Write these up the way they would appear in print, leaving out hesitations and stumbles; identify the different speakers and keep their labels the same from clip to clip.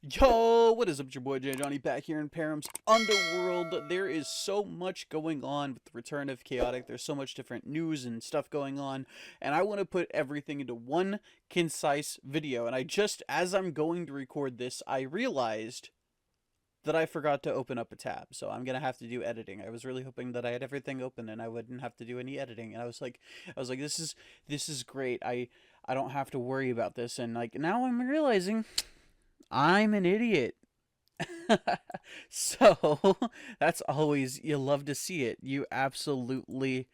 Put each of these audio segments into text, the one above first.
Speaker 1: Yo, what is up? It's your boy JadeJonny back here in Perrim's Underworld. There is so much going on with the return of Chaotic. There's so much different news and stuff going on, and I want to put everything into one concise video. And as I'm going to record this, I realized that I forgot to open up a tab, so I'm gonna have to do editing. I was really hoping that I had everything open and I wouldn't have to do any editing. And I was like, this is great. I don't have to worry about this. And like now I'm realizing I'm an idiot. So that's always, you love to see it. You absolutely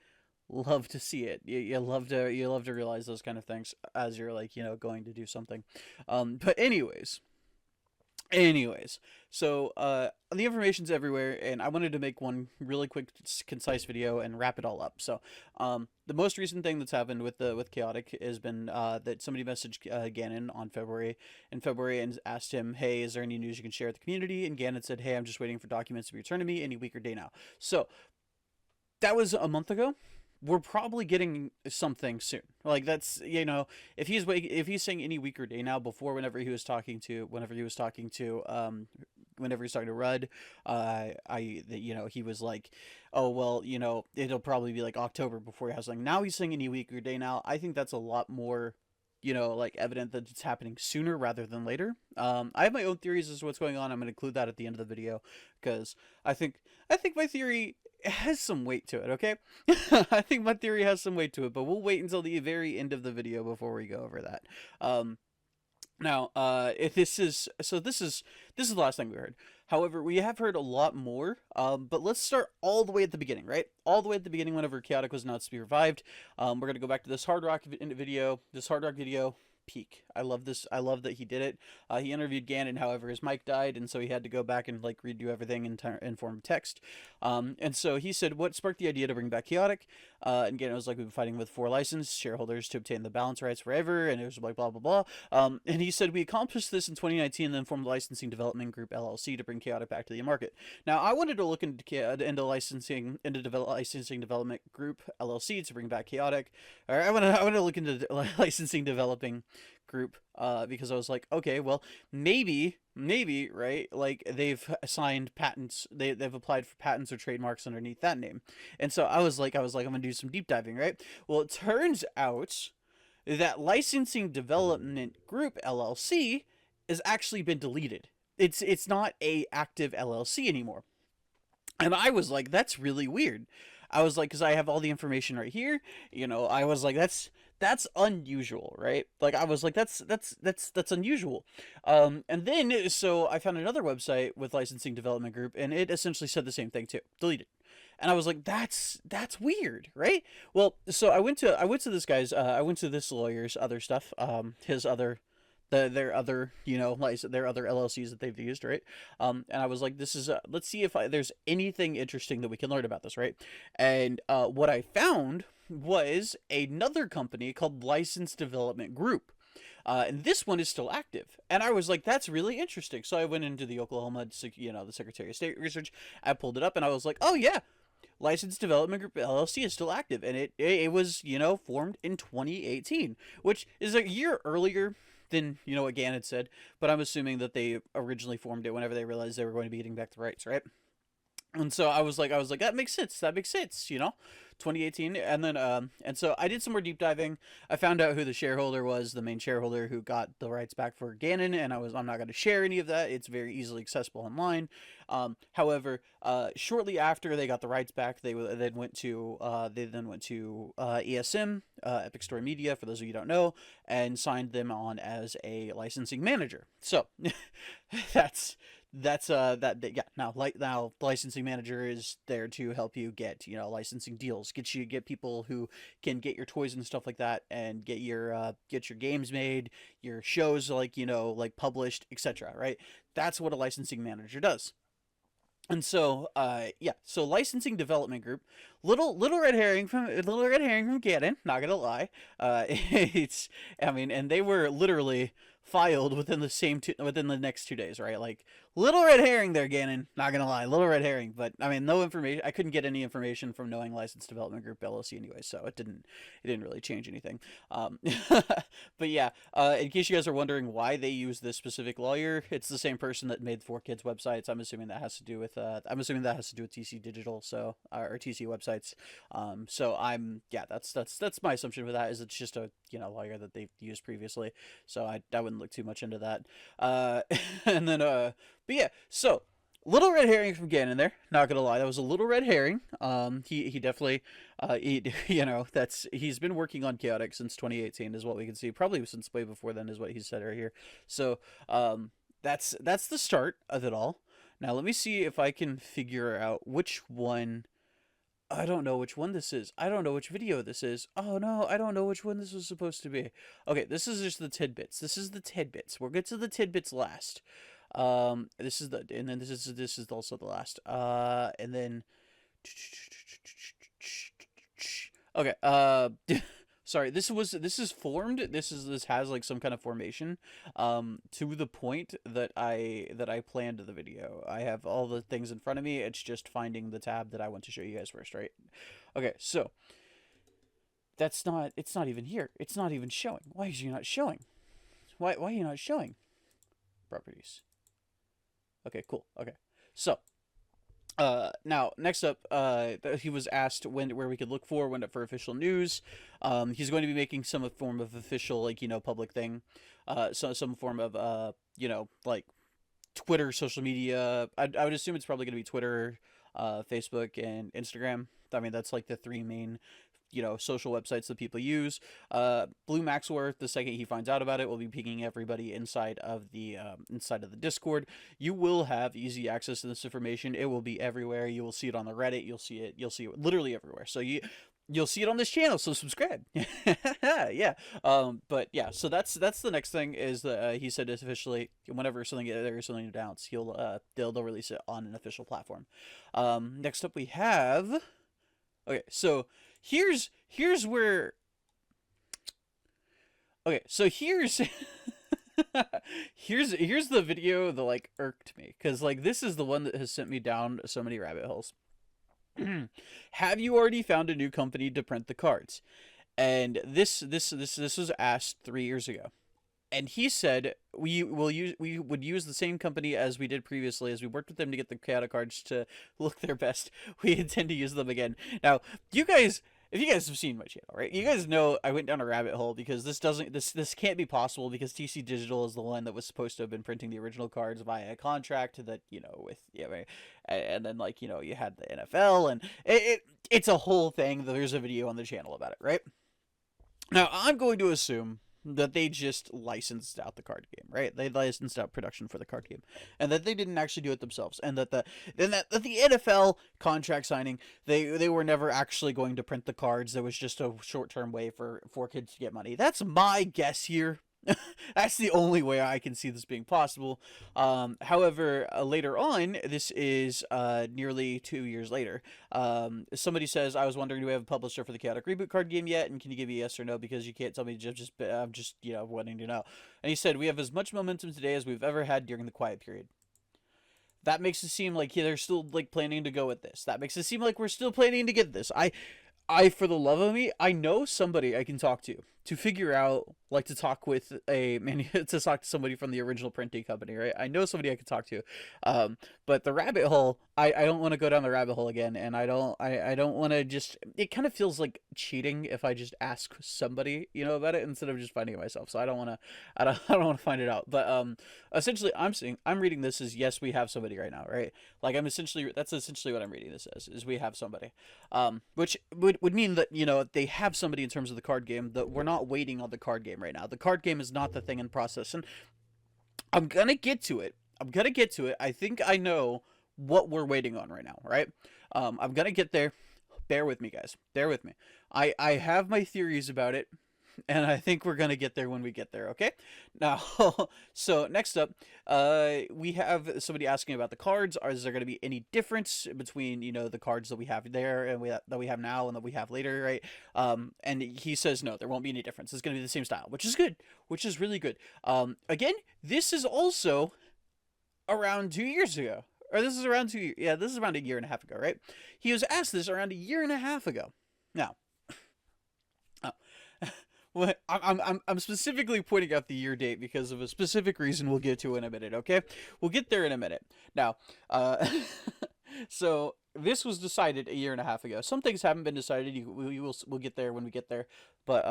Speaker 1: love to see it. You love to realize those kind of things as you're like, going to do something. But anyways, so the information's everywhere, and I wanted to make one really quick, concise video and wrap it all up. So the most recent thing that's happened with Chaotic has been that somebody messaged Ganon in February and asked him, hey, is there any news you can share with the community? And Ganon said, hey, I'm just waiting for documents to be returned to me any week or day now. So that was a month ago. We're probably getting something soon. Like that's, if he's saying any week or day now, before whenever he was talking to Rudd, he was like, oh well, it'll probably be like October before he has something. Now he's saying any week or day now. I think that's a lot more, like evident that it's happening sooner rather than later. I have my own theories as to what's going on. I'm going to include that at the end of the video because I think my theory has some weight to it. Okay, I think my theory has some weight to it, but we'll wait until the very end of the video before we go over that. Now, if this is the last thing we heard. However, we have heard a lot more. But let's start all the way at the beginning, right? All the way at the beginning, whenever Chaotic was announced to be revived. We're gonna go back to this Hard Rock video. This Hard Rock video. Peak. I love this. I love that he did it. He interviewed Ganon, however, his mic died, and so he had to go back and like redo everything in form of text. And so he said, "What sparked the idea to bring back Chaotic?" And Ganon was like, "We've been fighting with 4 licensed shareholders to obtain the balance rights forever," and it was like blah blah blah. And he said, "We accomplished this in 2019, and then formed the Licensing Development Group (LLC) to bring Chaotic back to the market." Now, I wanted to look into licensing development group (LLC) to bring back Chaotic. Or I want to look into licensing developing group because I was like, okay, well, maybe, right, like they've signed patents, they've applied for patents or trademarks underneath that name. And so I was like I'm gonna do some deep diving, right? Well, it turns out that Licensing Development Group LLC has actually been deleted. It's not a active LLC anymore. And I was like, that's really weird. I was like, because I have all the information right here. I was like, that's unusual, right? Like I was like, that's unusual. And then so I found another website with Licensing Development Group, and it essentially said the same thing too, deleted. And I was like, that's weird, right? Well, so I went to this lawyer's other stuff, his other their other their other LLCs that they've used, right? And I was like, this is let's see if there's anything interesting that we can learn about this, right? And what I found was another company called License Development Group. And this one is still active. And I was like, that's really interesting. So I went into the Oklahoma, the Secretary of State research. I pulled it up and I was like, oh yeah, License Development Group LLC is still active. And it was, formed in 2018, which is a year earlier than, what Ganon had said. But I'm assuming that they originally formed it whenever they realized they were going to be getting back the rights, right? And so I was like, that makes sense, 2018. And then, and so I did some more deep diving. I found out who the shareholder was, the main shareholder who got the rights back for Ganon, and I'm not going to share any of that. It's very easily accessible online. However, shortly after they got the rights back, they then went to ESM, Epic Story Media, for those of you who don't know, and signed them on as a licensing manager. So now the licensing manager is there to help you get licensing deals, get people who can get your toys and stuff like that, and get your games made, your shows like published, etc. Right? That's what a licensing manager does. And so, so Licensing Development Group, little red herring from Ganon, not gonna lie. And they were literally filed within within the next 2 days, right? Like, little red herring there, Gannon. Not gonna lie, little red herring. But I mean, no information. I couldn't get any information from Knowing License Development Group LLC anyway, so it didn't really change anything. But yeah, in case you guys are wondering why they use this specific lawyer, it's the same person that made 4Kids websites. I'm assuming that has to do with TC Digital, so or TC websites. So that's my assumption for that, is it's just a lawyer that they've used previously. So I wouldn't look too much into that. And then but yeah, so little red herring from Gannon there. Not gonna lie, that was a little red herring. He definitely he's been working on Chaotic since 2018 is what we can see. Probably since way before then is what he said right here. So that's the start of it all. Now let me see if I can figure out which one. I don't know which one this is. I don't know which video this is. Oh no, I don't know which one this was supposed to be. Okay, this is just the tidbits. This is the tidbits. We'll get to the tidbits last. This is also the last. And then okay, sorry, this is formed. This has like some kind of formation to the point that I planned the video. I have all the things in front of me. It's just finding the tab that I want to show you guys first, right? Okay, so it's not even here. It's not even showing. Why is you not showing? Why are you not showing? Properties. Okay, cool. Okay. So now, next up, he was asked where we could look for official news. He's going to be making some form of official, like, public thing. Some form of, like Twitter, social media. I would assume it's probably going to be Twitter, Facebook, and Instagram. I mean, that's like the three main social websites that people use. Blue Maxworth, the second he finds out about it, will be pinging everybody inside of the Discord. You will have easy access to this information. It will be everywhere. You will see it on the Reddit. You'll see it literally everywhere. So you'll see it on this channel, so subscribe. Yeah. But yeah, so that's the next thing is that he said is officially whenever there's something to announce, they'll release it on an official platform. Next up we have so here's where here's here's the video that like irked me, because like this is the one that has sent me down so many rabbit holes. Have you already found a new company to print the cards? And this was asked 3 years ago. And he said we would use the same company as we did previously, as we worked with them to get the Chaotic cards to look their best. We intend to use them again. Now, if you guys have seen my channel, right, you guys know I went down a rabbit hole because this can't be possible, because TC Digital is the one that was supposed to have been printing the original cards via a contract that and then like you had the NFL, and it's a whole thing. There's a video on the channel about it, right? Now I'm going to assume that they just licensed out the card game, right? They licensed out production for the card game, and that they didn't actually do it themselves, and that the NFL contract signing, they were never actually going to print the cards. There was just a short-term way for kids to get money. That's my guess here. That's the only way I can see this being possible. However, later on, this is nearly 2 years later. Somebody says, I was wondering, do we have a publisher for the Chaotic Reboot card game yet? And can you give me a yes or no? Because you can't tell me, I'm just wanting to know. And he said, we have as much momentum today as we've ever had during the quiet period. That makes it seem like they're still like planning to go with this. That makes it seem like we're still planning to get this. I, for the love of me, I know somebody I can talk to figure out, like, to talk with to talk to somebody from the original printing company, right? I know somebody I could talk to, but the rabbit hole, I don't want to go down the rabbit hole again, and I don't want to just, it kind of feels like cheating if I just ask somebody, about it instead of just finding it myself. So I don't want to find it out. But essentially, I'm reading this as, yes, we have somebody right now, right? Like, that's essentially what I'm reading this as, is we have somebody, which would mean that they have somebody in terms of the card game, that we're not waiting on the card game right now. The card game is not the thing in process, and I'm gonna get to it. I think I know what we're waiting on right now, right? I'm gonna get there. Bear with me, guys. Bear with me. I have my theories about it. and I think we're gonna get there when we get there. Okay. Now, so next up, we have somebody asking about the cards. Is there gonna be any difference between the cards that we have there and that we have now and that we have later, right? And he says no, there won't be any difference. It's gonna be the same style, which is good, which is really good. Again, this is also around 2 years ago. Or this is around this is around a year and a half ago, right? He was asked this around a year and a half ago. Now, well, I'm specifically pointing out the year date because of a specific reason we'll get to in a minute, okay? We'll get there in a minute. Now, so this was decided a year and a half ago. Some things haven't been decided. We'll get there when we get there, but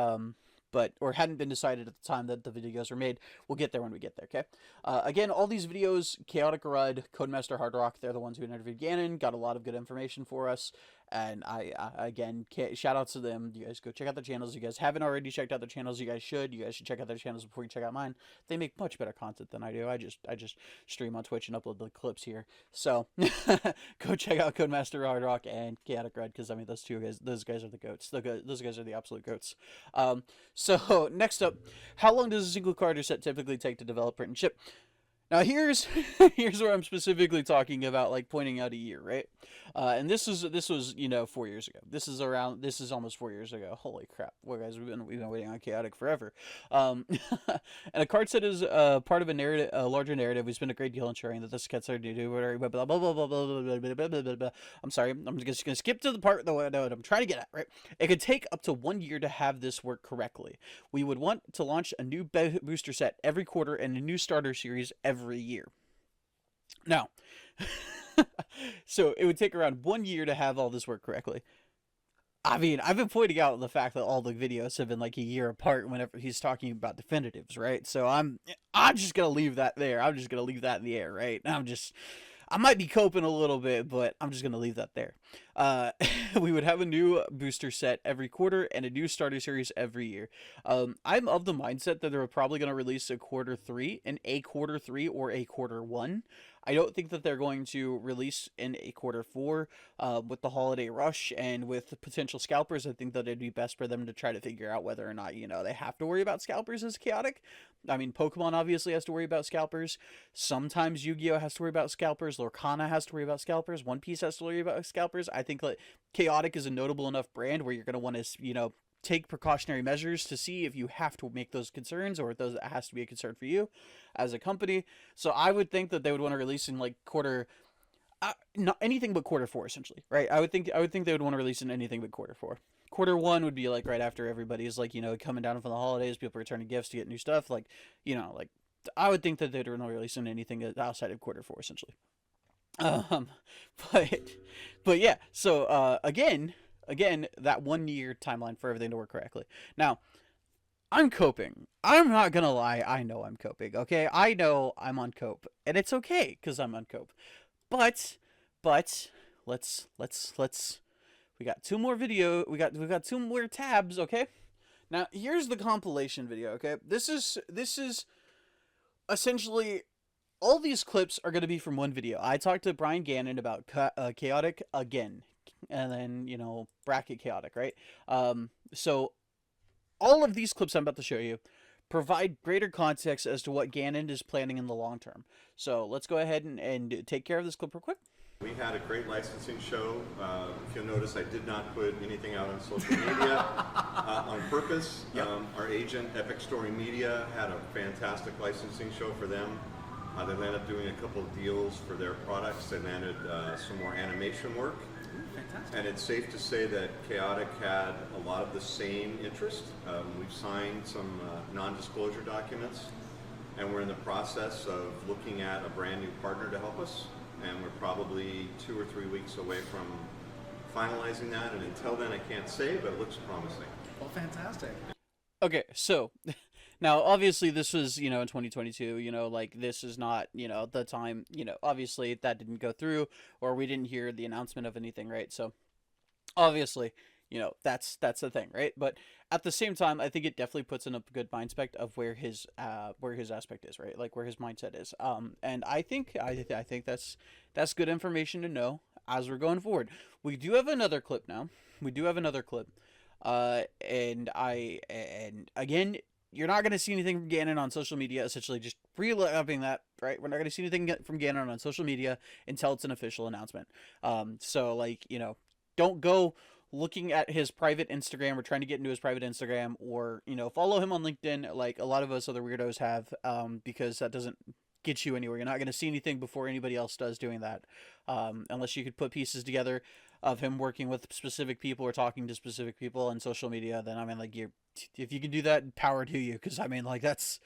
Speaker 1: or hadn't been decided at the time that the videos were made. We'll get there when we get there, okay? Again, all these videos, Chaotic Rudd, Codemaster Hard Rock, they're the ones who interviewed Ganon, got a lot of good information for us, and again, shout out to them. You guys go check out their channels. You guys haven't already checked out their channels, you guys should. You guys should check out their channels before you check out mine. They make much better content than I do. I just stream on Twitch and upload the clips here. So, go check out Codemaster Hard Rock and Chaotic Rudd, because, I mean, those guys are the goats. Those guys are the absolute goats. So, next up, how long does a single card or set typically take to develop, print, and ship? Now, here's where I'm specifically talking about, like, pointing out a year, right? And this was 4 years ago. This is almost 4 years ago. Holy crap. Well, guys, we've been waiting on Chaotic forever. And a card set is part of a narrative, a larger narrative. We spent a great deal ensuring that this gets our do blah blah blah blah blah blah blah blah blah. I'm sorry. I'm just gonna skip to the part that I'm trying to get at, right? It could take up to 1 year to have this work correctly. We would want to launch a new booster set every quarter and a new starter series every year. Now, so it would take around 1 year to have all this work correctly. I mean, I've been pointing out the fact that all the videos have been like a year apart whenever he's talking about definitives, right? So I'm just gonna leave that there. I'm just gonna leave that in the air, right? I might be coping a little bit, but I'm just going to leave that there. We would have a new booster set every quarter and a new starter series every year. I'm of the mindset that they're probably going to release a quarter 3 or a quarter 1. I don't think that they're going to release in a quarter 4 with the holiday rush and with the potential scalpers. I think that it'd be best for them to try to figure out whether or not, they have to worry about scalpers as Chaotic. I mean, Pokemon obviously has to worry about scalpers. Sometimes Yu-Gi-Oh! Has to worry about scalpers. Lorcana has to worry about scalpers. One Piece has to worry about scalpers. I think like Chaotic is a notable enough brand where you're going to want to, take precautionary measures to see if you have to make those concerns or if those has to be a concern for you as a company. So I would think that they would want to release in like not anything but quarter 4 essentially, right? I would think they would want to release in anything but quarter 4. Quarter 1 would be like right after everybody's like, coming down from the holidays, people returning gifts to get new stuff. Like, I would think that they'd want to release in anything outside of quarter 4 essentially. But yeah, so again, that 1 year timeline for everything to work correctly. Now, I'm coping. I'm not gonna lie. I know I'm coping. Okay, I know I'm on cope, and it's okay because I'm on cope. But let's. We got 2 more video. We got 2 more tabs. Okay. Now here's the compilation video. Okay, this is essentially. All these clips are going to be from one video. I talked to Brian Gannon about Chaotic again. And then, bracket Chaotic, right? So all of these clips I'm about to show you provide greater context as to what Gannon is planning in the long term. So let's go ahead and take care of this clip real quick.
Speaker 2: We had a great licensing show. If you'll notice, I did not put anything out on social media on purpose. Yep. Our agent, Epic Story Media, had a fantastic licensing show for them. They landed up doing a couple of deals for their products. They landed some more animation work. Fantastic. And it's safe to say that Chaotic had a lot of the same interest. We've signed some non-disclosure documents, and we're in the process of looking at a brand new partner to help us. And we're probably 2 or 3 weeks away from finalizing that. And until then, I can't say, but it looks promising.
Speaker 3: Well, fantastic.
Speaker 1: Okay, so now obviously this was, in 2022, like this is not, the time, obviously that didn't go through or we didn't hear the announcement of anything, right? So obviously, that's the thing, right? But at the same time, I think it definitely puts in a good mindset of where his aspect is, right? Like where his mindset is. And I think that's good information to know as we're going forward. We do have another clip now. And again, you're not going to see anything from Ganon on social media. Essentially, just recapping that, right? We're not going to see anything from Ganon on social media until it's an official announcement. So like, you know, don't go looking at his private Instagram or trying to get into his private Instagram, or, you know, follow him on LinkedIn like a lot of us other weirdos have, because that doesn't get you anywhere. You're not going to see anything before anybody else does doing that, unless you could put pieces together of him working with specific people or talking to specific people on social media. Then I mean, like, if you can do that, power to you, because I mean, like, that's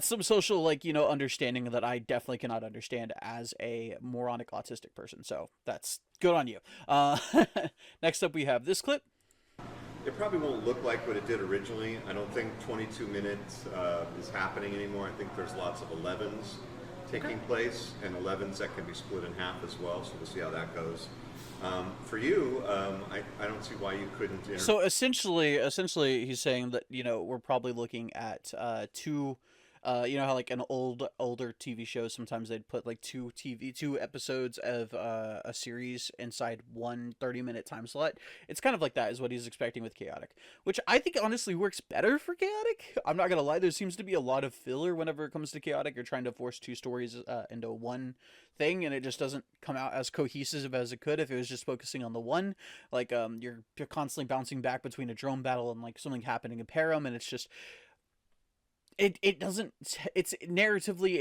Speaker 1: some social, like, you know, understanding that I definitely cannot understand as a moronic autistic person. So that's good on you. Next up, we have this clip.
Speaker 2: It probably won't look like what it did originally. I don't think 22 minutes is happening anymore. I think there's lots of 11s taking place, and 11s that can be split in half as well. So we'll see how that goes. For you, I don't see why you couldn't.
Speaker 1: So essentially, he's saying that, you know, we're probably looking at two. You know how like an older TV show, sometimes they'd put like two episodes of a series inside one 30-minute time slot. It's kind of like that is what he's expecting with Chaotic, which I think honestly works better for Chaotic. I'm not gonna lie, there seems to be a lot of filler whenever it comes to Chaotic. You're trying to force two stories into one thing, and it just doesn't come out as cohesive as it could if it was just focusing on the one. Like you're constantly bouncing back between a drone battle and like something happening in Perrim, and it's just it doesn't, it's narratively,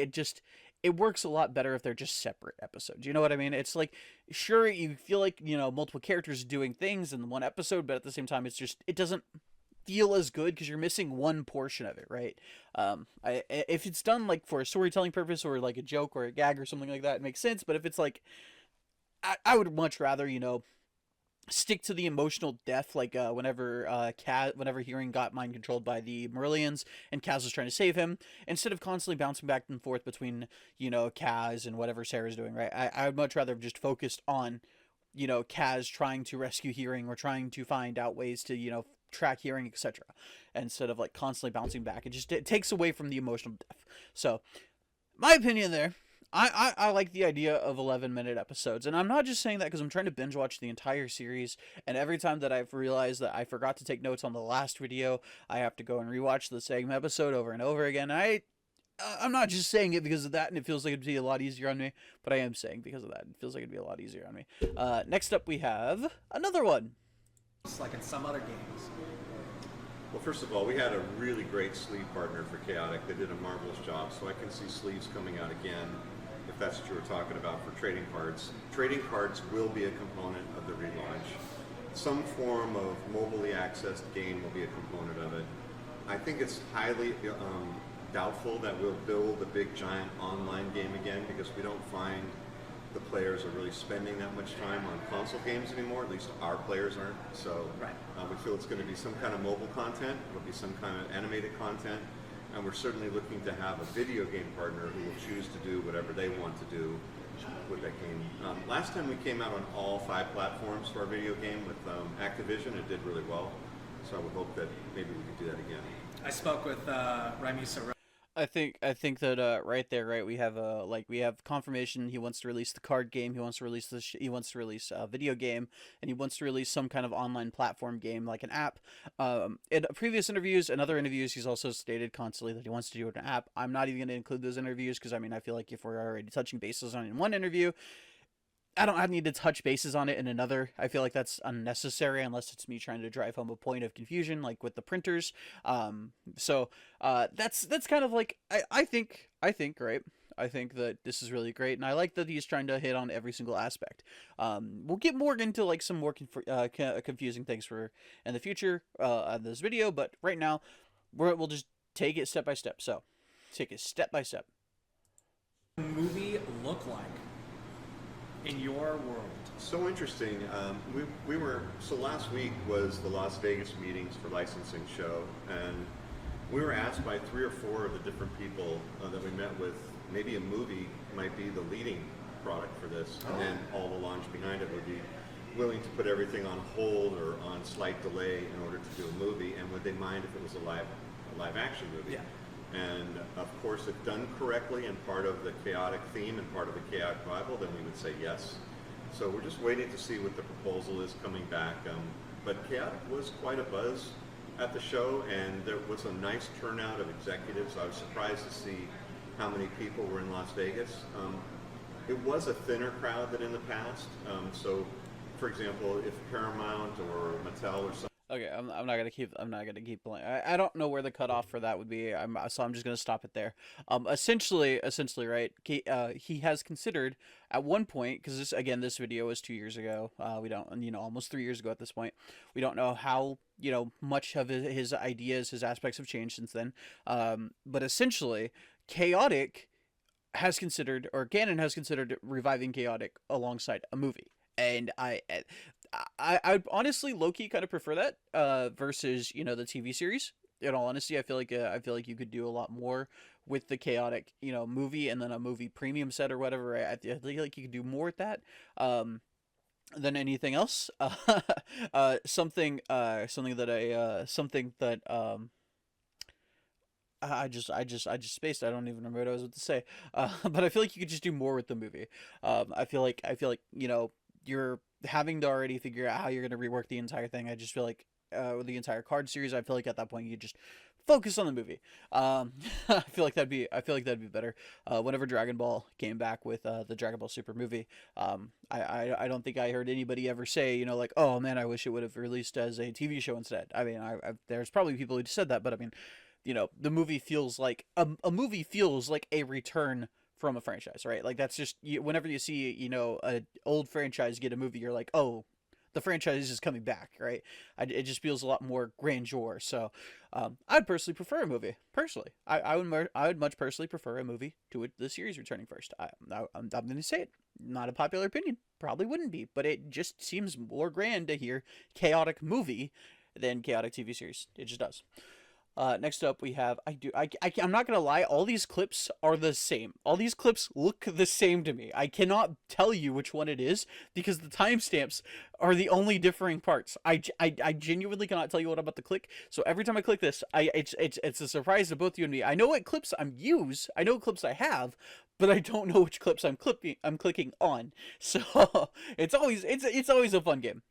Speaker 1: it works a lot better if they're just separate episodes. You know what I mean? It's like, sure, you feel like, you know, multiple characters doing things in one episode, but at the same time, it's just, it doesn't feel as good because you're missing one portion of it, right? If it's done like for a storytelling purpose or like a joke or a gag or something like that, it makes sense. But if it's like, I would much rather, you know, stick to the emotional depth, like whenever Hearing got mind controlled by the Marillions and Kaz was trying to save him, instead of constantly bouncing back and forth between, you know, Kaz and whatever Sarah's doing, right? I would much rather have just focused on, you know, Kaz trying to rescue Hearing or trying to find out ways to, you know, track Hearing, etc., instead of like constantly bouncing back. It takes away from the emotional depth. So my opinion there, I like the idea of 11-minute episodes, and I'm not just saying that because I'm trying to binge watch the entire series, and every time that I've realized that I forgot to take notes on the last video, I have to go and rewatch the same episode over and over again. I'm not just saying it because of that, and it feels like it'd be a lot easier on me, but I am saying because of that, it feels like it'd be a lot easier on me. Next up, we have another one.
Speaker 3: It's like in some other games.
Speaker 2: Well, first of all, we had a really great sleeve partner for Chaotic. They did a marvelous job, so I can see sleeves coming out again, if that's what you were talking about, for trading cards. Trading cards will be a component of the relaunch. Some form of mobilely accessed game will be a component of it. I think it's highly doubtful that we'll build a big giant online game again, because we don't find the players are really spending that much time on console games anymore. At least our players aren't. So
Speaker 3: right.
Speaker 2: We feel it's going to be some kind of mobile content. It'll be some kind of animated content. And we're certainly looking to have a video game partner who will choose to do whatever they want to do with that game. Last time we came out on all 5 platforms for our video game with Activision, it did really well. So I would hope that maybe we could do that again.
Speaker 3: I spoke with Remy Soro.
Speaker 1: I think that right there, right, we have confirmation he wants to release the card game, he wants to release a video game, and he wants to release some kind of online platform game like an app. In previous interviews and other interviews, he's also stated constantly that he wants to do an app. I'm not even going to include those interviews because I mean I feel like if we're already touching bases on it in one interview, I don't need to touch bases on it in another. I feel like that's unnecessary unless it's me trying to drive home a point of confusion, like with the printers. So that's kind of like I think right. I think that this is really great, and I like that he's trying to hit on every single aspect. We'll get more into like some more confusing things for in the future on this video, but right now we'll just take it step by step. So take it step by step.
Speaker 3: Movie look like in your world?
Speaker 2: So interesting. So last week was the Las Vegas meetings for licensing show, and we were asked by 3 or 4 of the different people that we met with, maybe a movie might be the leading product for this, and then all the launch behind it would be willing to put everything on hold or on slight delay in order to do a movie, and would they mind if it was a live action movie?
Speaker 3: Yeah.
Speaker 2: And of course, if done correctly and part of the chaotic theme and part of the chaotic Bible, then we would say yes. So we're just waiting to see what the proposal is coming back. but Chaotic was quite a buzz at the show, and there was a nice turnout of executives. I was surprised to see how many people were in Las Vegas. It was a thinner crowd than in the past. So, for example, if Paramount or Mattel or something.
Speaker 1: Okay, I'm not gonna keep playing. I don't know where the cutoff for that would be. So I'm just gonna stop it there. Essentially, right. He has considered at one point, because this video was 2 years ago. We don't, almost 3 years ago at this point. We don't know how much of his ideas, his aspects have changed since then. But essentially, Chaotic has considered, or Ganon has considered, reviving Chaotic alongside a movie. And I honestly low-key kind of prefer that versus the TV series. In all honesty, I feel like you could do a lot more with the Chaotic movie, and then a movie premium set or whatever. I feel like you could do more with that than anything else. Something that I just spaced. I don't even remember what I was about to say. But I feel like you could just do more with the movie. I feel like you're having to already figure out how you're going to rework the entire thing. I just feel like with the entire card series, I feel like at that point you just focus on the movie. I feel like that'd be better. Whenever Dragon Ball came back with the Dragon Ball Super movie, I don't think I heard anybody ever say like, oh man, I wish it would have released as a TV show instead. I mean, there's probably people who said that, but I mean, the movie feels like a movie feels like a return from a franchise, right? Like that's just whenever you see a old franchise get a movie, you're like, oh, the franchise is coming back, right? It just feels a lot more grandeur. So I'd personally prefer a movie. Personally, I would much personally prefer a movie to the series returning first. I'm going to say it. Not a popular opinion. Probably wouldn't be, but it just seems more grand to hear Chaotic movie than Chaotic TV series. It just does. Next up, we have, I'm not gonna lie, all these clips are the same. All these clips look the same to me. I cannot tell you which one it is because the timestamps are the only differing parts. I genuinely cannot tell you what I'm about to click. So every time I click this, it's a surprise to both you and me. I know what clips I know what clips I have, but I don't know which clips I'm clicking on. So it's always a fun game.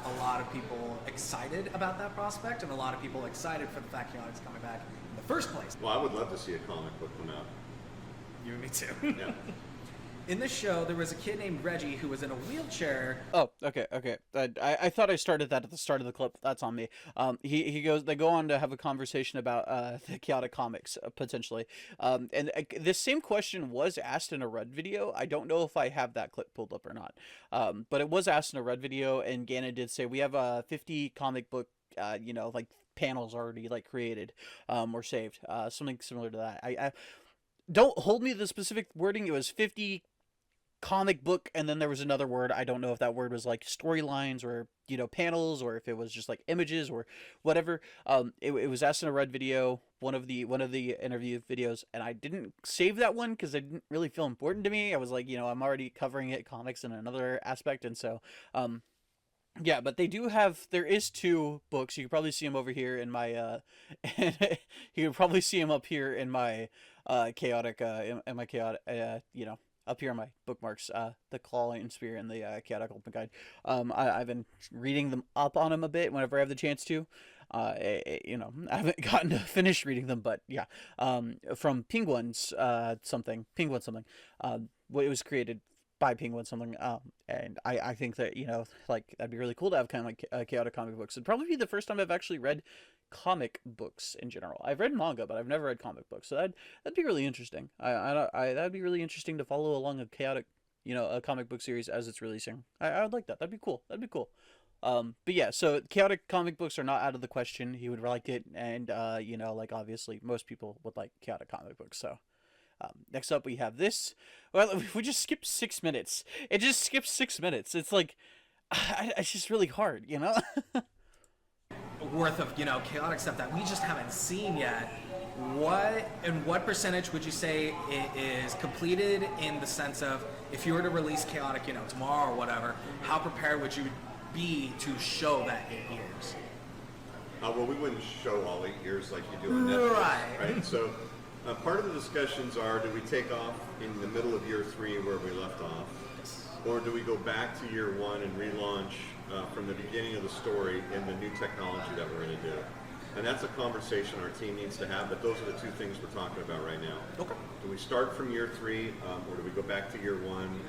Speaker 3: A lot of people excited about that prospect, and a lot of people excited for the fact Chaotic's coming back in the first place.
Speaker 2: Well, I would love to see a comic book come out.
Speaker 3: You and me too.
Speaker 2: Yeah.
Speaker 3: In the show, there was a kid named Reggie who was in a wheelchair.
Speaker 1: Oh, okay. I thought I started that at the start of the clip. That's on me. They go on to have a conversation about the Chaotic comics, potentially. And this same question was asked in a Red video. I don't know if I have that clip pulled up or not. But it was asked in a Red video, and Ganon did say, we have 50 comic book, like panels already like created or saved. Something similar to that. I don't hold me to the specific wording. It was 50 comic book, and then there was another word. I don't know if that word was like storylines or panels, or if it was just like images or whatever. It was asked in a Red video, one of the interview videos, and I didn't save that one because it didn't really feel important to me. I was like, I'm already covering it comics in another aspect, and so yeah, but there is 2 books. You can probably see them over here in my you can probably see them up here in my Chaotic in my Chaotic up here in my bookmarks, the Claw and Spear and the Chaotic Ultimate Guide. I've been reading them up on them a bit whenever I have the chance to. I haven't gotten to finish reading them, but yeah. From Penguin something. It was created by Penguin something. And I think that like that'd be really cool to have kind of like Chaotic comic books. It'd probably be the first time I've actually read comic books in general. I've read manga, but I've never read comic books, so that'd be really interesting. That'd be really interesting to follow along a Chaotic, a comic book series as it's releasing. I would like that. That'd be cool. But yeah, so Chaotic comic books are not out of the question. He would like it, and like obviously most people would like Chaotic comic books. So next up we have this. Well, we just skipped 6 minutes. It just skips 6 minutes. It's like it's just really hard,
Speaker 3: Worth of Chaotic stuff that we just haven't seen yet. What percentage would you say it is completed, in the sense of if you were to release Chaotic tomorrow or whatever, how prepared would you be to show that 8 years?
Speaker 2: Well, we wouldn't show all 8 years like you do on Netflix, right? So Part of the discussions are, do we take off in the middle of year 3 where we left off? Or do we go back to year 1 and relaunch from the beginning of the story in the new technology that we're going to do? And that's a conversation our team needs to have, but those are the two things we're talking about right now.
Speaker 3: Okay.
Speaker 2: Do we start from year 3 or do we go back to year 1?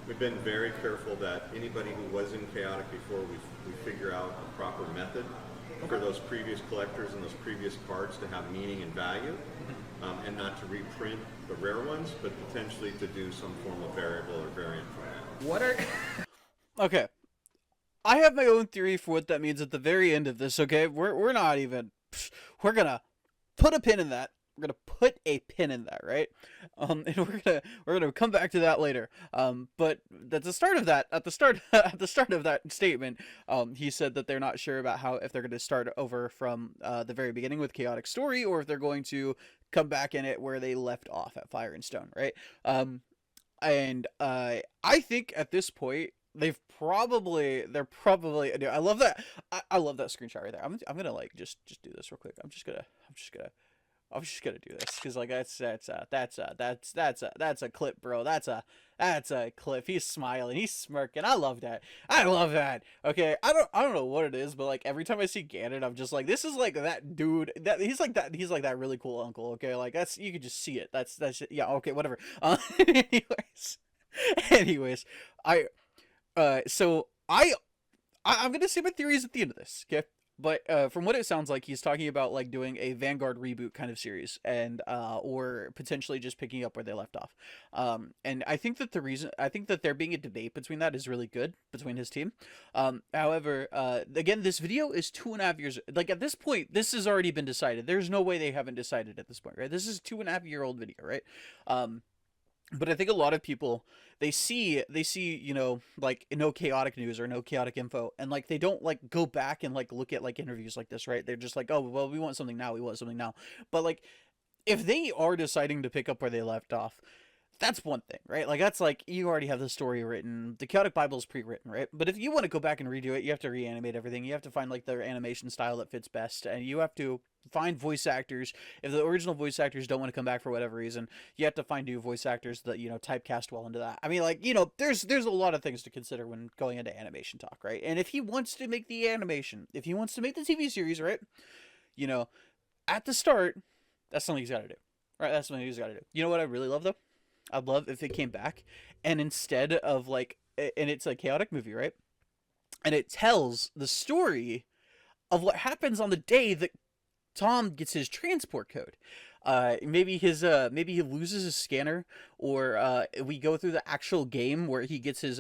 Speaker 2: We've been very careful that anybody who was in Chaotic before, we figure out a proper method for those previous collectors and those previous cards to have meaning and value, and not to reprint the rare ones, but potentially to do some form of variable or variant from that.
Speaker 3: What are...
Speaker 1: Okay. I have my own theory for what that means at the very end of this, okay? We're not even... We're gonna put a pin in that. We're gonna put a pin in that, right? And we're gonna come back to that later. But at the start of that, at the start of that statement, he said that they're not sure about if they're gonna start over from the very beginning with Chaotic Story, or if they're going to come back in it where they left off at Fire and Stone, right? I think at this point they're probably. Dude, I love that. I love that screenshot right there. I'm gonna like just do this real quick. I'm just gonna do this because like that's a clip, bro. That's a clip. He's smiling, he's smirking. I love that. Okay, I don't know what it is, but like every time I see Ganon, I'm just like, this is like that dude. He's like that really cool uncle. Okay, like you can just see it. That's yeah. Okay, whatever. Anyways, I'm gonna say my theories at the end of this. Okay. But from what it sounds like, he's talking about like doing a Vanguard reboot kind of series, and or potentially just picking up where they left off. And I think that there being a debate between that is really good between his team. However, again, this video is 2.5 years. Like at this point, this has already been decided. There's no way they haven't decided at this point, right? This is a 2.5-year-old video, right? But I think a lot of people, they see, you know, like no chaotic news or no chaotic info, and like they don't like go back and like look at like interviews like this, right? They're just like, oh well, we want something now. But like, if they are deciding to pick up where they left off, that's one thing, right? Like that's like, you already have the story written, the Chaotic Bible is pre-written, right? But if you want to go back and redo it, you have to reanimate everything. You have to find like their animation style that fits best, and you have to find voice actors. If the original voice actors don't want to come back for whatever reason, you have to find new voice actors that, you know, typecast well into that. I mean, like, you know, there's a lot of things to consider when going into animation talk, right? And if he wants to make the animation, if he wants to make the TV series, right, you know, at the start, that's something he's got to do, right? That's something he's got to do. You know what I really love though? I'd love if it came back, and instead of like, and it's a chaotic movie, right? And it tells the story of what happens on the day that Tom gets his transport code. Maybe he loses his scanner, or we go through the actual game where he gets his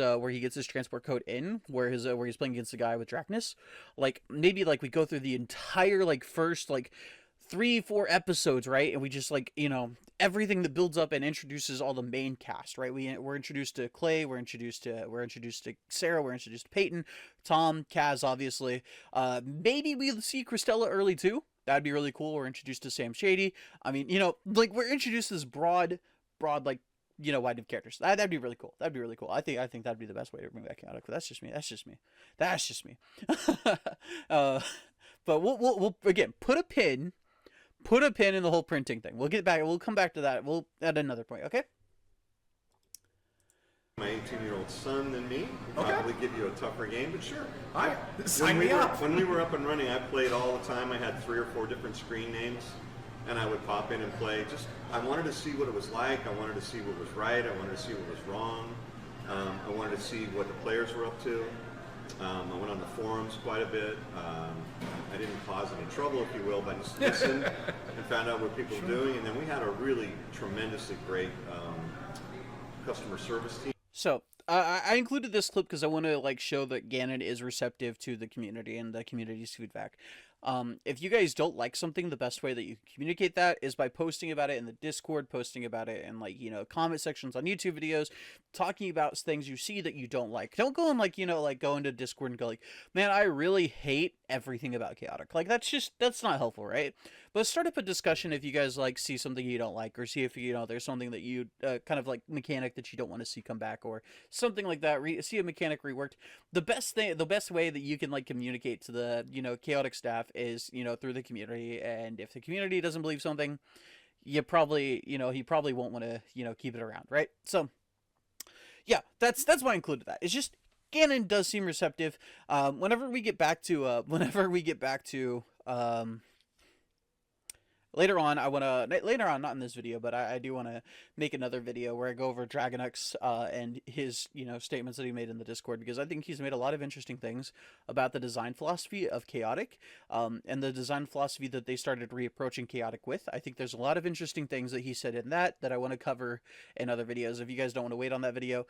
Speaker 1: transport code in, where he's playing against the guy with Dracnus. Like maybe like we go through the entire like first like 3-4 episodes, right? And we just like, you know, everything that builds up and introduces all the main cast, right? We're introduced to Clay, we're introduced to Sarah, we're introduced to Peyton, Tom, Kaz, obviously. Maybe we'll see Christella early too. That'd be really cool. We're introduced to Sam Shady. I mean, you know, like we're introduced to this broad, like, you know, wide of characters. That'd be really cool. I think that'd be the best way to bring back chaotic. But that's just me. But we'll again put a pin in the whole printing thing. We'll come back to that. We'll at another point. Okay.
Speaker 2: My 18-year-old son than me.
Speaker 3: Okay.
Speaker 2: Probably give you a tougher game, but sure.
Speaker 3: All right, sign me up.
Speaker 2: When we were up and running, I played all the time. I had 3 or 4 different screen names, and I would pop in and play. I wanted to see what it was like. I wanted to see what was right. I wanted to see what was wrong. I wanted to see what the players were up to. I went on the forums quite a bit. I didn't cause any trouble, if you will, but I just listened and found out what people were doing. And then we had a really tremendously great customer service team.
Speaker 1: So I included this clip because I want to like show that Ganon is receptive to the community and the community's feedback. If you guys don't like something, the best way that you communicate that is by posting about it in the Discord, posting about it in like, you know, comment sections on YouTube videos, talking about things you see that you don't like. Don't go and like, you know, like go into Discord and go like, man, I really hate everything about chaotic. Like that's not helpful, right? But start up a discussion if you guys like see something you don't like, or see if, you know, there's something that you kind of like mechanic that you don't want to see come back, or something like that. See a mechanic reworked. The best way that you can like communicate to the, you know, chaotic staff is, you know, through the community. And if the community doesn't believe something, you probably, he probably won't want to, keep it around, right? So yeah, that's why I included that. It's just Ganon does seem receptive. Whenever we get back to later on, not in this video, but I do want to make another video where I go over Dragonux and his, statements that he made in the Discord, because I think he's made a lot of interesting things about the design philosophy of Chaotic, and the design philosophy that they started reapproaching Chaotic with. I think there's a lot of interesting things that he said in that I want to cover in other videos. If you guys don't want to wait on that video,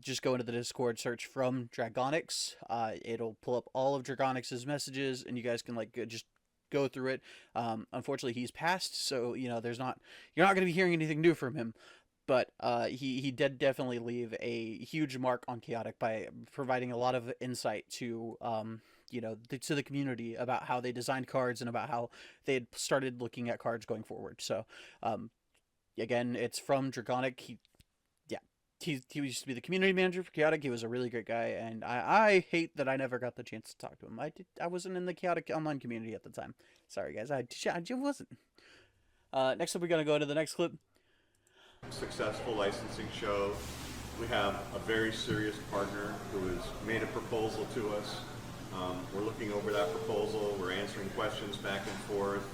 Speaker 1: just go into the Discord, search from Dragonix. It'll pull up all of Dragonix's messages, and you guys can just go through it. Unfortunately, he's passed, so you're not going to be hearing anything new from him. But he did definitely leave a huge mark on Chaotic by providing a lot of insight to to the community about how they designed cards and about how they had started looking at cards going forward. So again, it's from Dragonic. He used to be the community manager for Chaotic. He was a really great guy, and I hate that I never got the chance to talk to him. I wasn't in the Chaotic online community at the time. Sorry, guys. I wasn't. Next up, we're going to go to the next clip.
Speaker 2: Successful licensing show. We have a very serious partner who has made a proposal to us. We're looking over that proposal. We're answering questions back and forth.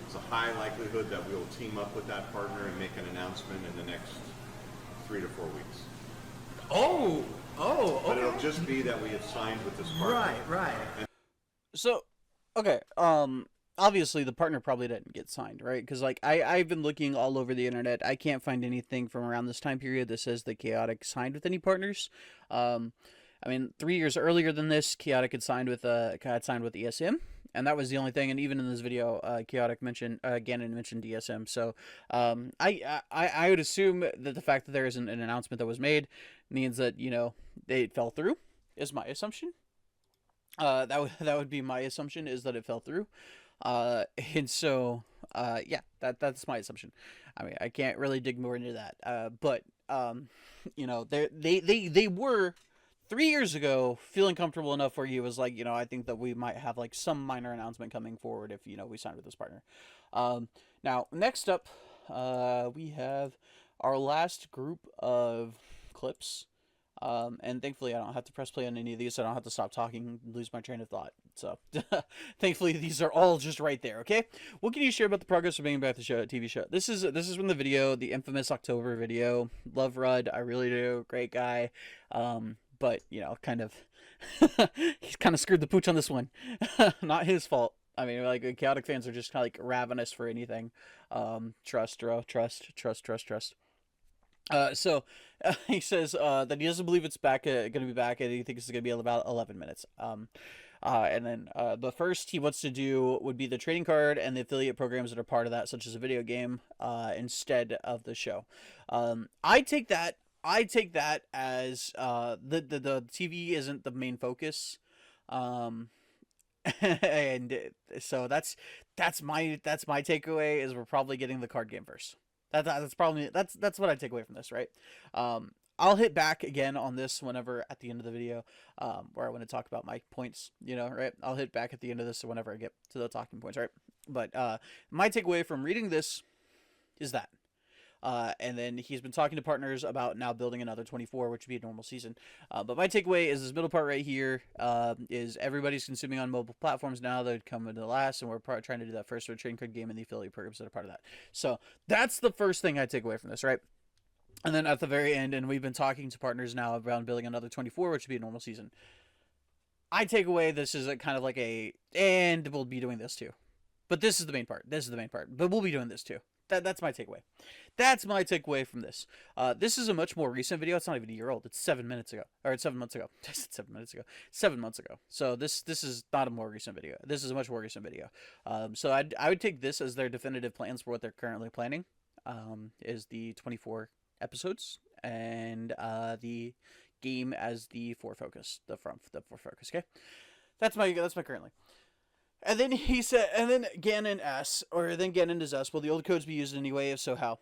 Speaker 2: There's a high likelihood that we will team up with that partner and make an announcement in the next 3 to 4 weeks.
Speaker 3: Oh, okay.
Speaker 2: But it'll just be that we have signed with this partner.
Speaker 3: Right.
Speaker 1: So, okay, obviously the partner probably didn't get signed, right? Because I've been looking all over the internet. I can't find anything from around this time period that says that Chaotic signed with any partners. 3 years earlier than this, Chaotic had signed with ESM. And that was the only thing. And even in this video, Chaotic mentioned Ganon mentioned DSM. So I would assume that the fact that there isn't an announcement that was made means that it fell through. Is my assumption. That would be my assumption, is that it fell through. And so that's my assumption. I mean, I can't really dig more into that. But they were 3 years ago feeling comfortable enough where he was like, I think that we might have some minor announcement coming forward if, we signed with this partner. Now, next up, we have our last group of clips. And thankfully I don't have to press play on any of these, so I don't have to stop talking and lose my train of thought. So thankfully these are all just right there. Okay. What can you share about the progress of bringing back the TV show? This is from the video, the infamous October video. Love Rudd. I really do. Great guy. But kind of, he's kind of screwed the pooch on this one. Not his fault. I mean, Chaotic fans are just kind of ravenous for anything. Trust. So he says that he doesn't believe it's going to be back, and he thinks it's going to be about 11 minutes. And then the first he wants to do would be the trading card and the affiliate programs that are part of that, such as a video game, instead of the show. I take that as the TV isn't the main focus. And so that's my takeaway, is we're probably getting the card game first. That's what I take away from this, right? I'll hit back again on this whenever at the end of the video, where I want to talk about my points, right? I'll hit back at the end of this whenever I get to the talking points, right? But my takeaway from reading this is that. And then he's been talking to partners about now building another 24, which would be a normal season. But my takeaway is this middle part right here, is everybody's consuming on mobile platforms now. They'd come into the last, and we're trying to do that first with trading card game and the affiliate programs that are part of that. So that's the first thing I take away from this, right? And then at the very end, and we've been talking to partners now around building another 24, which would be a normal season. I take away this is and we'll be doing this too. But this is the main part. But we'll be doing this too. That's my takeaway. That's my takeaway from this. This is a much more recent video. It's not even a year old. It's 7 minutes ago. Or it's 7 months ago. I said 7 minutes ago. 7 months ago. So this is not a more recent video. This is a much more recent video. So I would take this as their definitive plans for what they're currently planning. Is the 24 episodes, and the game as the 4 focus. The 4 focus, okay? That's my currently. And then he said, and then Ganon asks, or then Ganon does ask, will the old codes be used anyway? If so, how?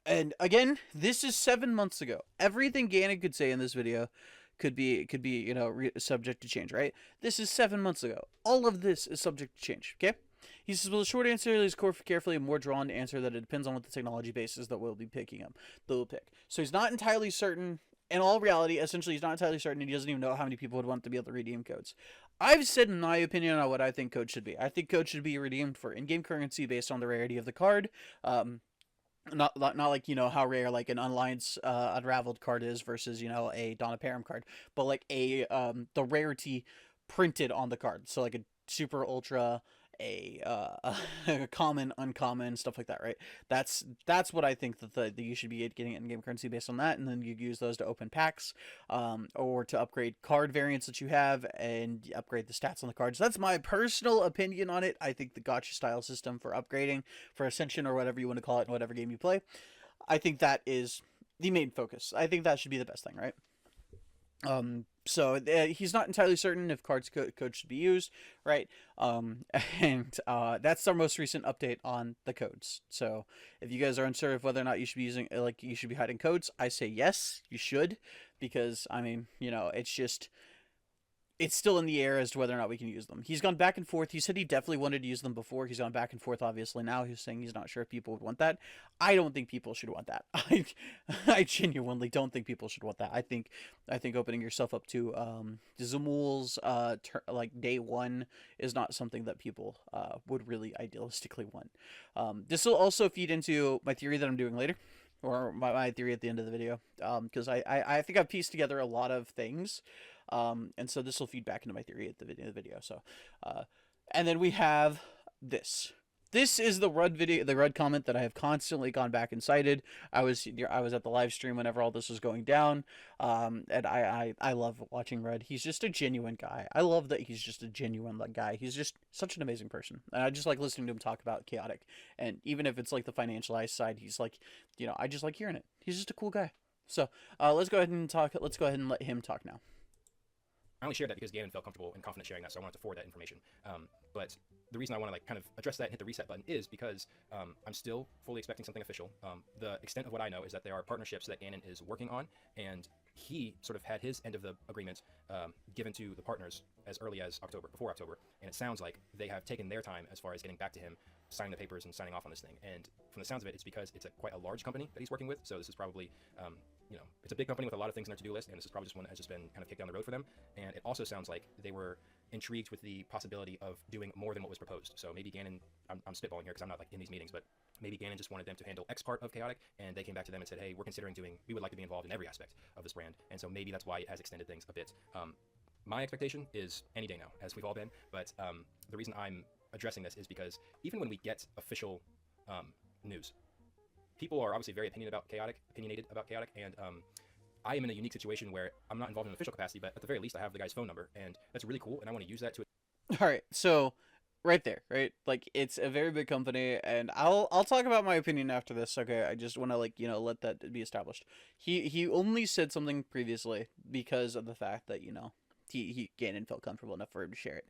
Speaker 1: And again, this is 7 months ago. Everything Ganon could say in this video could be subject to change, right? This is 7 months ago. All of this is subject to change, okay? He says, well, the short answer is carefully a more drawn answer that it depends on what the technology base is that we'll be picking up. They'll pick. So he's not entirely certain. In all reality, essentially, he's not entirely certain, and he doesn't even know how many people would want to be able to redeem codes. I've said my opinion on what I think codes should be. I think codes should be redeemed for in-game currency based on the rarity of the card. Not like, you know, how rare like an Unraveled card is versus, you know, a Dawn of Perrim card, but like the rarity printed on the card. So like a super ultra, a common, uncommon, stuff like that, right? That's what I think that you should be getting in-game currency based on that, and then you use those to open packs, or to upgrade card variants that you have and upgrade the stats on the cards. That's my personal opinion on it. I think the gacha style system for upgrading, for Ascension or whatever you want to call it in whatever game you play, I think that is the main focus. I think that should be the best thing, right? So he's not entirely certain if code should be used, right? And that's our most recent update on the codes. So if you guys are unsure of whether or not you should be using, like, you should be hiding codes, I say yes, you should, because I mean, you know, it's still in the air as to whether or not we can use them. He's gone back and forth. He said he definitely wanted to use them before. He's gone back and forth, obviously. Now he's saying he's not sure if people would want that. I don't think people should want that. I genuinely don't think people should want that. I think opening yourself up to Zamul's like day one is not something that people would really idealistically want. This will also feed into my theory that I'm doing later, or my theory at the end of the video, because I think I've pieced together a lot of things. And so this will feed back into my theory at the video. So, and then we have this. This is the Rudd comment that I have constantly gone back and cited. I was at the live stream whenever all this was going down. And I love watching Rudd. He's just a genuine guy. I love that he's just a genuine guy. He's just such an amazing person. And I just like listening to him talk about Chaotic. And even if it's like the financialized side, he's like, you know, I just like hearing it. He's just a cool guy. So, let's go ahead and talk. Let's go ahead and let him talk now.
Speaker 4: I only shared that because Gannon felt comfortable and confident sharing that, so I wanted to forward that information. But the reason I want to kind of address that and hit the reset button is because I'm still fully expecting something official. The extent of what I know is that there are partnerships that Gannon is working on, and he sort of had his end of the agreement given to the partners as early as before October, and it sounds like they have taken their time as far as getting back to him, signing the papers and signing off on this thing. And from the sounds of it, it's because it's quite a large company that he's working with, so this is probably you know, it's a big company with a lot of things on their to-do list, and this is probably just one that has just been kind of kicked down the road for them. And it also sounds like they were intrigued with the possibility of doing more than what was proposed. So maybe Gannon, I'm spitballing here because I'm not like in these meetings, but maybe Gannon just wanted them to handle X part of Chaotic, and they came back to them and said, hey, we would like to be involved in every aspect of this brand. And so maybe that's why it has extended things a bit. My expectation is any day now, as we've all been, but the reason I'm addressing this is because even when we get official news, people are obviously very opinionated about Chaotic, and I am in a unique situation where I'm not involved in an official capacity, but at the very least I have the guy's phone number, and that's really cool, and I want to use that to...
Speaker 1: All right, so right there, right? Like, it's a very big company, and I'll talk about my opinion after this, okay? I just want to, like, you know, let that be established. He only said something previously because of the fact that, you know, Gannon felt comfortable enough for him to share it.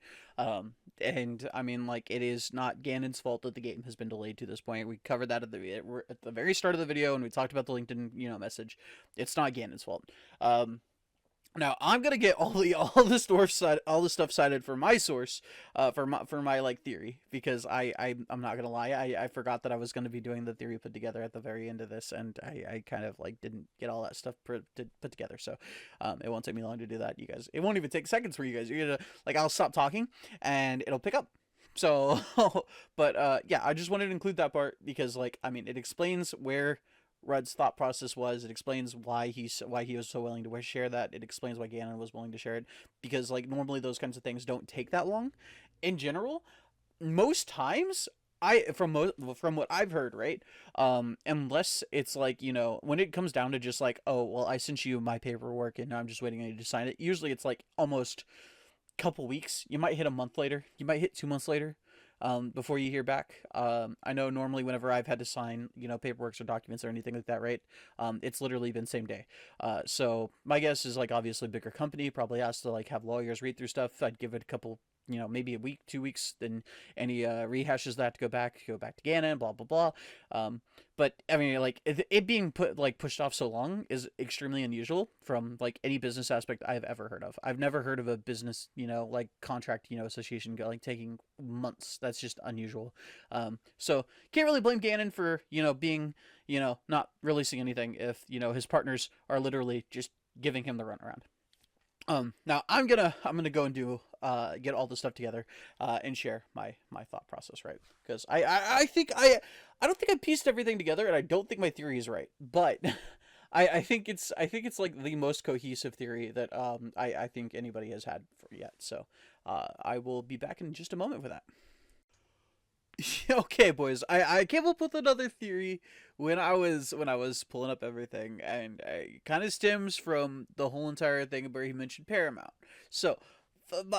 Speaker 1: And I mean, like, it is not Gannon's fault that the game has been delayed to this point. We covered that at the very start of the video, and we talked about the LinkedIn, you know, message. It's not Gannon's fault. Now I'm gonna get all the stuff cited for my source, for my like theory, because I'm not gonna lie, I forgot that I was gonna be doing the theory put together at the very end of this, and I kind of like didn't get all that stuff put together, so it won't take me long to do that, you guys. It won't even take seconds for you guys. You're gonna, like, I'll stop talking and it'll pick up. So, but yeah, I just wanted to include that part because, like, I mean, it explains where Rudd's thought process was. It explains why he was so willing to share that. It explains why Gannon was willing to share it, because, like, normally those kinds of things don't take that long. In general, most times, from what I've heard, right, unless it's like, you know, when it comes down to just like, oh, well, I sent you my paperwork and I'm just waiting on you to sign it. Usually it's like almost a couple weeks. You might hit a month later. You might hit 2 months later. Before you hear back. I know normally whenever I've had to sign, you know, paperwork or documents or anything like that, right, it's literally been same day. So my guess is, like, obviously bigger company probably has to, like, have lawyers read through stuff. I'd give it a couple maybe a week, 2 weeks, then and he rehashes that to go back to Ganon, blah blah blah. But I mean, like it being pushed off so long is extremely unusual from like any business aspect I've ever heard of. I've never heard of a business, like contract, association like taking months. That's just unusual. So can't really blame Ganon for being not releasing anything if his partners are literally just giving him the runaround. Now I'm gonna go and do get all the stuff together and share my thought process, right? Because I think I don't think I pieced everything together, and I don't think my theory is right, but I think it's like the most cohesive theory that I think anybody has had yet. So I will be back in just a moment for that. Okay, boys, I came up with another theory when I was pulling up everything, and it kind of stems from the whole entire thing where he mentioned Paramount. So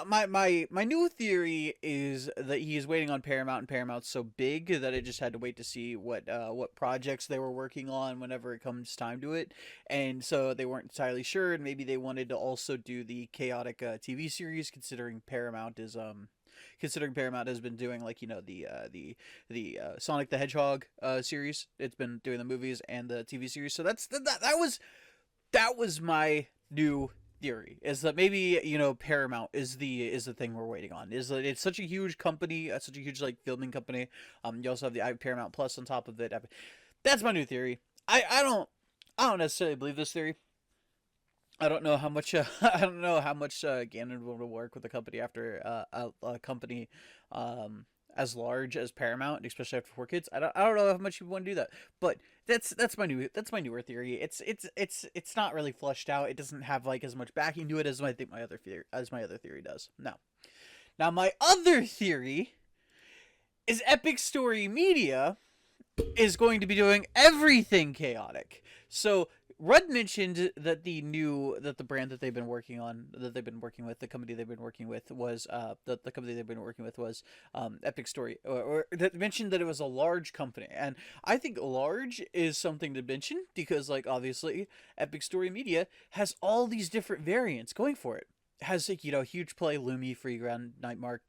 Speaker 1: my new theory is that he is waiting on Paramount, and Paramount's so big that it just had to wait to see what projects they were working on whenever it comes time to it, and so they weren't entirely sure, and maybe they wanted to also do the chaotic TV series, considering Paramount has been doing like the Sonic the Hedgehog series. It's been doing the movies and the TV series. So that was my new theory, is that maybe Paramount is the thing we're waiting on. Is that it's such a huge company, such a huge like filming company. You also have the Paramount Plus on top of it. That's my new theory. I don't necessarily believe this theory. I don't know how much Ganon will work with a company after a company as large as Paramount, especially after 4 kids. I don't know how much you want to do that, but that's my newer theory. It's not really fleshed out. It doesn't have like as much backing to it as I think my other theory does. Now my other theory is Epic Story Media is going to be doing everything chaotic. So Rudd mentioned that the brand that they've been working with, the company they've been working with was Epic Story, or that mentioned that it was a large company, and I think large is something to mention because, like, obviously Epic Story Media has all these different variants going for it. It has like Huge Play, Lumi, Free Ground, Nightmark,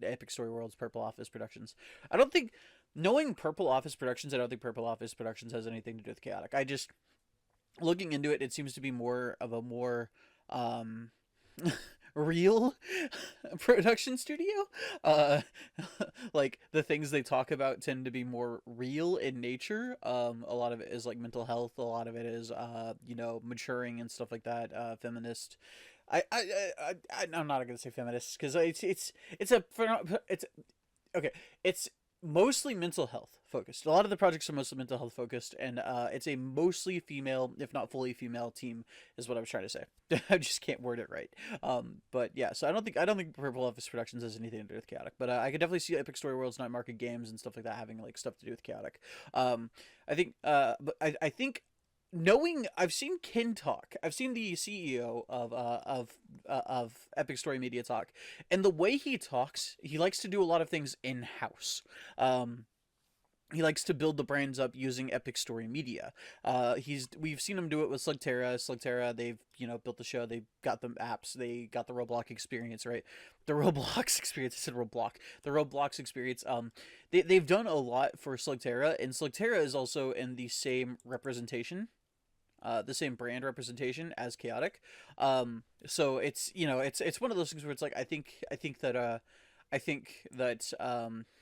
Speaker 1: Epic Story Worlds, Purple Office Productions. Knowing Purple Office Productions, I don't think Purple Office Productions has anything to do with chaotic. Looking into it, it seems to be more of a real production studio. Like the things they talk about tend to be more real in nature. A lot of it is like mental health. A lot of it is maturing and stuff like that. Feminist. I'm not gonna say feminist because it's mostly mental health focused. A lot of the projects are mostly mental health focused, and it's a mostly female, if not fully female, team is what I was trying to say. I just can't word it right. But yeah, so I don't think Purple Office Productions has anything to do with chaotic, but I could definitely see Epic Story Worlds, Night Market Games, and stuff like that having like stuff to do with chaotic. I think knowing, I've seen Ken talk. I've seen the CEO of Epic Story Media talk, and the way he talks, he likes to do a lot of things in house. He likes to build the brands up using Epic Story Media. We've seen him do it with Slugterra. Slugterra, they've built the show. They've got the apps. They got the Roblox experience, right? The Roblox experience. I said Roblox. The Roblox experience. They've done a lot for Slugterra, and Slugterra is also in the same representation. The same brand representation as chaotic. So it's it's one of those things where it's like I think that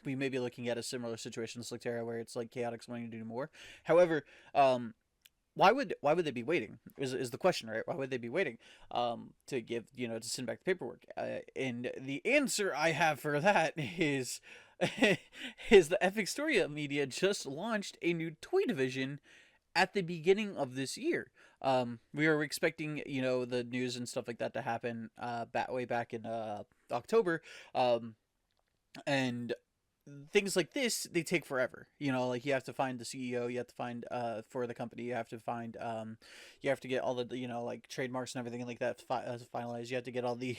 Speaker 1: we may be looking at a similar situation to Slugterra where it's like chaotic's wanting to do more. However, why would they be waiting is the question, right? Why would they be waiting to give to send back the paperwork? And the answer I have for that is is the Epic Story Media just launched a new toy division at the beginning of this year. We were expecting, the news and stuff like that to happen way back in October. And things like this, they take forever. Like you have to find the CEO, you have to find for the company, you have to find you have to get all the like trademarks and everything like that finalized. You have to get all the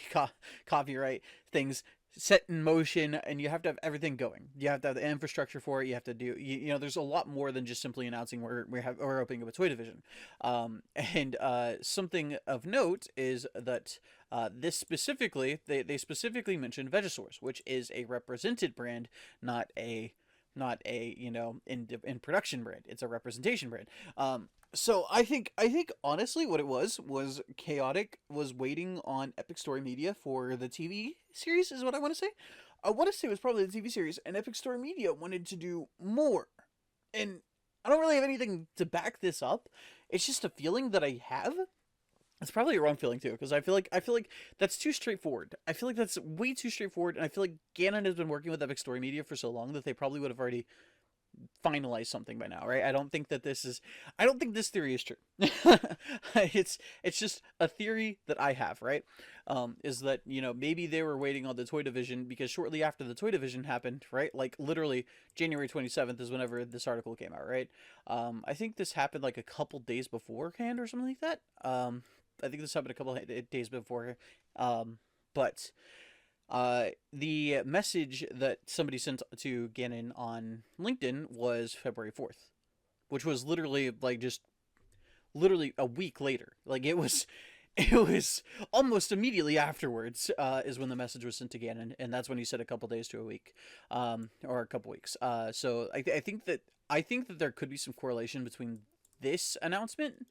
Speaker 1: copyright things set in motion, and you have to have everything going. You have to have the infrastructure for it. You have to do, there's a lot more than just simply announcing we're opening up a toy division. And something of note is that this specifically, they specifically mentioned Vegasaurs, which is a represented brand, not a in production brand. It's a representation brand. So I think honestly what it was Chaotic was waiting on Epic Story Media for the TV series, is what I want to say. I want to say it was probably the TV series, and Epic Story Media wanted to do more. And I don't really have anything to back this up. It's just a feeling that I have. It's probably a wrong feeling too, because I feel like that's too straightforward. I feel like that's way too straightforward, and I feel like Ganon has been working with Epic Story Media for so long that they probably would have already finalized something by now, right? I don't think this theory is true. It's just a theory that I have, right? Is that, maybe they were waiting on the toy division because shortly after the toy division happened, right? Like literally January 27th is whenever this article came out, right? I think this happened like a couple days beforehand or something like that. I think this happened a couple of days before. But the message that somebody sent to Ganon on LinkedIn was February 4th, which was literally a week later. Like it was almost immediately afterwards is when the message was sent to Ganon, and that's when he said a couple days to a week, or a couple weeks. So I think that there could be some correlation between this announcement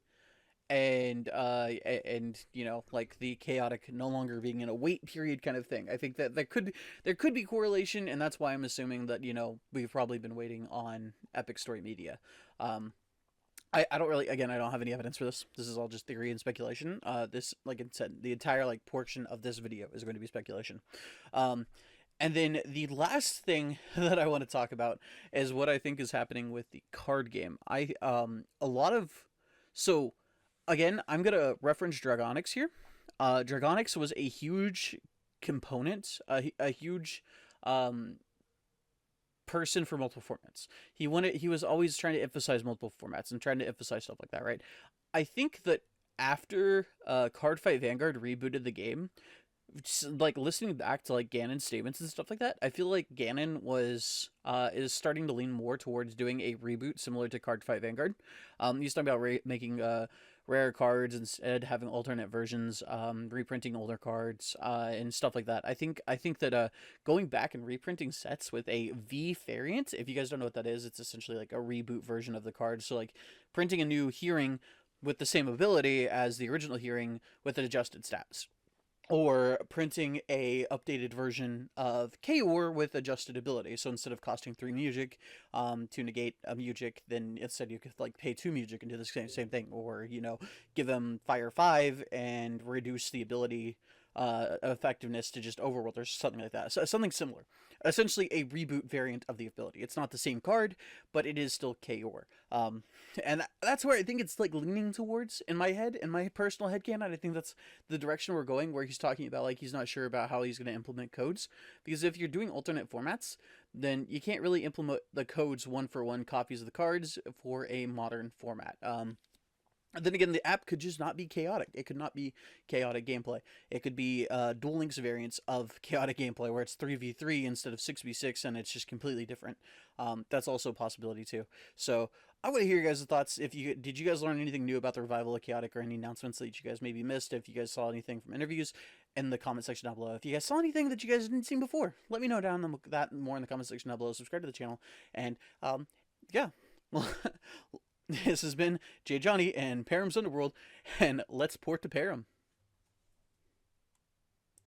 Speaker 1: and like the Chaotic no longer being in a wait period kind of thing. I think that there could be correlation, and that's why I'm assuming that we've probably been waiting on Epic Story Media. I don't really, again, I don't have any evidence for this. This is all just theory and speculation. This, like I said, the entire portion of this video is going to be speculation. And then the last thing that I want to talk about is what I think is happening with the card game. Again, I'm going to reference Dragonix here. Dragonix was a huge component, a huge person for multiple formats. He was always trying to emphasize multiple formats and trying to emphasize stuff like that, right? I think that after Cardfight Vanguard rebooted the game, like listening back to Ganon's statements and stuff like that, I feel like Ganon is starting to lean more towards doing a reboot similar to Cardfight Vanguard. He's talking about making rare cards instead, having alternate versions, reprinting older cards, and stuff like that. I think that going back and reprinting sets with a V variant, if you guys don't know what that is, it's essentially like a reboot version of the card. So like printing a new hearing with the same ability as the original hearing with an adjusted stats. Or printing a updated version of Chaor with adjusted ability. So instead of costing 3 music to negate a music, then instead you could pay 2 music and do the same thing. Or, give them Fire 5 and reduce the ability effectiveness to just Overworld or something like that. So something similar. Essentially a reboot variant of the ability. It's not the same card, but it is still Chaor. And that's where I think it's leaning towards in my head, in my personal headcanon. I think that's the direction we're going, where he's talking about he's not sure about how he's going to implement codes. Because if you're doing alternate formats, then you can't really implement the codes one-for-one copies of the cards for a modern format. Then again, the app could just not be chaotic. It could not be chaotic gameplay. It could be Duel Links variants of chaotic gameplay, where it's 3v3 instead of 6v6, and it's just completely different. That's also a possibility too. So I want to hear your guys' thoughts. Did you guys learn anything new about the revival of chaotic, or any announcements that you guys maybe missed? If you guys saw anything from interviews, in the comment section down below. If you guys saw anything that you guys didn't see before, let me know down that more in the comment section down below. Subscribe to the channel, and yeah. This has been JadeJonny and Perrim's Underworld, and let's port to Perrim.